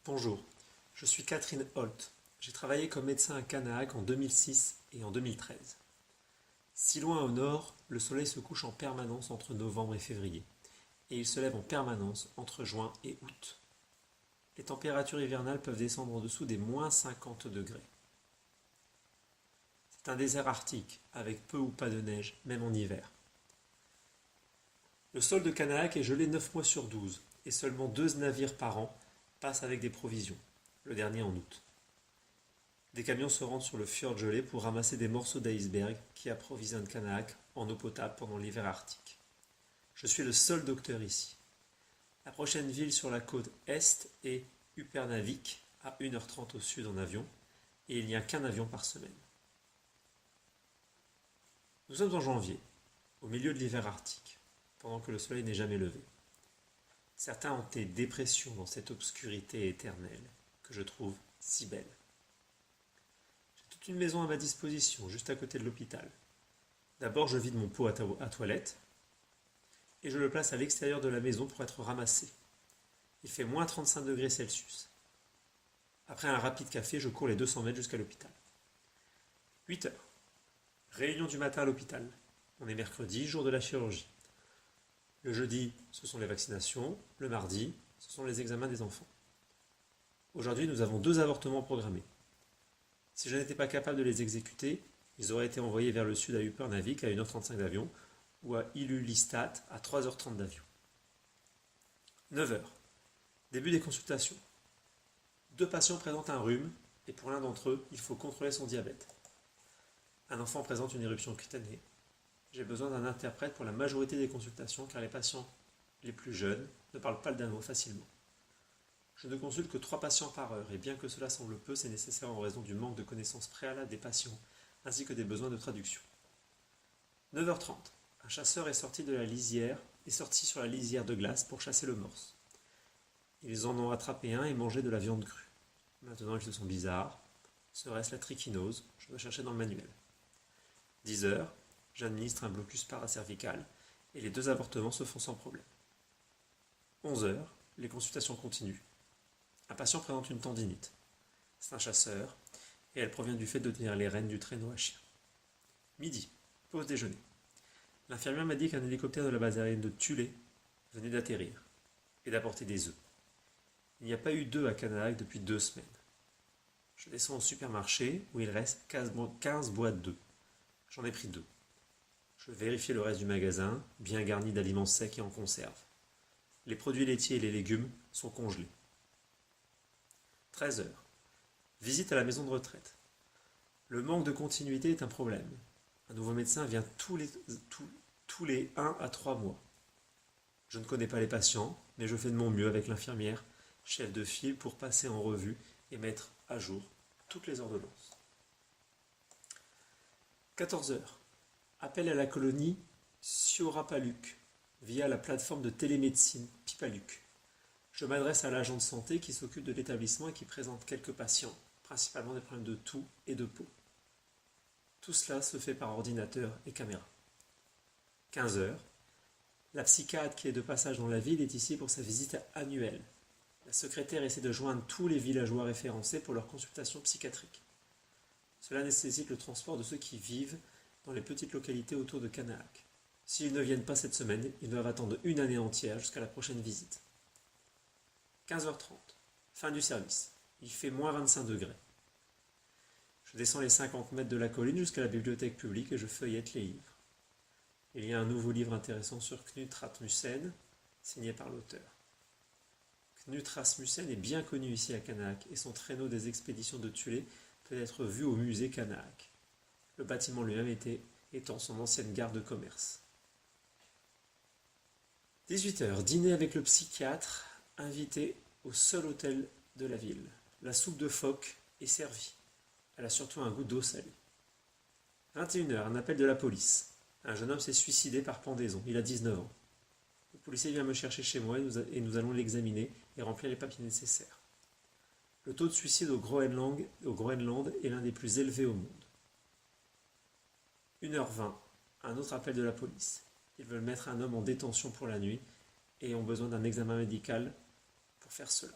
Bonjour, je suis Catherine Holt. J'ai travaillé comme médecin à Canahac en 2006 et en 2013. Si loin au nord, le soleil se couche en permanence entre novembre et février, et il se lève en permanence entre juin et août. Les températures hivernales peuvent descendre en dessous des -50 degrés. C'est un désert arctique, avec peu ou pas de neige, même en hiver. Le sol de Canahac est gelé 9 mois sur 12, et seulement 2 navires par an passent avec des provisions, le dernier en août. Des camions se rendent sur le fjord gelé pour ramasser des morceaux d'iceberg qui approvisionnent Canahac en eau potable pendant l'hiver arctique. Je suis le seul docteur ici. La prochaine ville sur la côte est est Upernavik, à 1h30 au sud en avion, et il n'y a qu'un avion par semaine. Nous sommes en janvier, au milieu de l'hiver arctique, pendant que le soleil n'est jamais levé. Certains ont des dépressions dans cette obscurité éternelle, que je trouve si belle. J'ai toute une maison à ma disposition, juste à côté de l'hôpital. D'abord, je vide mon pot à toilette, et je le place à l'extérieur de la maison pour être ramassé. Il fait -35 degrés Celsius. Après un rapide café, je cours les 200 mètres jusqu'à l'hôpital. 8 heures. Réunion du matin à l'hôpital. On est mercredi, jour de la chirurgie. Le jeudi, ce sont les vaccinations. Le mardi, ce sont les examens des enfants. Aujourd'hui, nous avons 2 avortements programmés. Si je n'étais pas capable de les exécuter, ils auraient été envoyés vers le sud à Upernavik à 1h35 d'avion ou à Ilulissat à 3h30 d'avion. 9 heures. Début des consultations. 2 patients présentent un rhume et pour l'un d'entre eux, il faut contrôler son diabète. Un enfant présente une éruption cutanée. J'ai besoin d'un interprète pour la majorité des consultations car les patients les plus jeunes ne parlent pas le danois facilement. Je ne consulte que 3 patients par heure et bien que cela semble peu, c'est nécessaire en raison du manque de connaissances préalables des patients ainsi que des besoins de traduction. 9h30. Un chasseur est sorti sur la lisière de glace pour chasser le morse. Ils en ont attrapé un et mangé de la viande crue. Maintenant ils se sont bizarres. Serait-ce la trichinose? Je dois chercher dans le manuel. 10 heures. J'administre un blocus paracervical et les 2 avortements se font sans problème. 11 heures. Les consultations continuent. Un patient présente une tendinite. C'est un chasseur et elle provient du fait de tenir les rênes du traîneau à chien. Midi. Pause déjeuner. L'infirmière m'a dit qu'un hélicoptère de la base aérienne de Thulé venait d'atterrir et d'apporter des œufs. Il n'y a pas eu d'œufs à Canahac depuis 2 semaines. Je descends au supermarché où il reste 15 boîtes d'œufs. J'en ai pris 2. Je vérifie le reste du magasin, bien garni d'aliments secs et en conserve. Les produits laitiers et les légumes sont congelés. 13 heures. Visite à la maison de retraite. Le manque de continuité est un problème. Un nouveau médecin vient tous les 1 à 3 mois. Je ne connais pas les patients, mais je fais de mon mieux avec l'infirmière, chef de file, pour passer en revue et mettre à jour toutes les ordonnances. 14 heures. Appel à la colonie Siorapaluk via la plateforme de télémédecine Pipaluk. Je m'adresse à l'agent de santé qui s'occupe de l'établissement et qui présente quelques patients, principalement des problèmes de toux et de peau. Tout cela se fait par ordinateur et caméra. 15 heures. La psychiatre qui est de passage dans la ville est ici pour sa visite annuelle. La secrétaire essaie de joindre tous les villageois référencés pour leur consultation psychiatrique. Cela nécessite le transport de ceux qui vivent dans les petites localités autour de Canahac. S'ils ne viennent pas cette semaine, ils doivent attendre une année entière jusqu'à la prochaine visite. 15h30. Fin du service. Il fait -25 degrés. Je descends les 50 mètres de la colline jusqu'à la bibliothèque publique et je feuillette les livres. Il y a un nouveau livre intéressant sur Knut Rasmussen, signé par l'auteur. Knut Rasmussen est bien connu ici à Canahac et son traîneau des expéditions de Thulé peut être vu au musée Canahac. Le bâtiment lui-même étant son ancienne gare de commerce. 18 heures. Dîner avec le psychiatre, invité au seul hôtel de la ville. La soupe de phoque est servie. Elle a surtout un goût d'eau salée. 21 heures. Un appel de la police. Un jeune homme s'est suicidé par pendaison. Il a 19 ans. Le policier vient me chercher chez moi et nous allons l'examiner et remplir les papiers nécessaires. Le taux de suicide au Groenland est l'un des plus élevés au monde. 1h20. Un autre appel de la police. Ils veulent mettre un homme en détention pour la nuit et ont besoin d'un examen médical pour faire cela.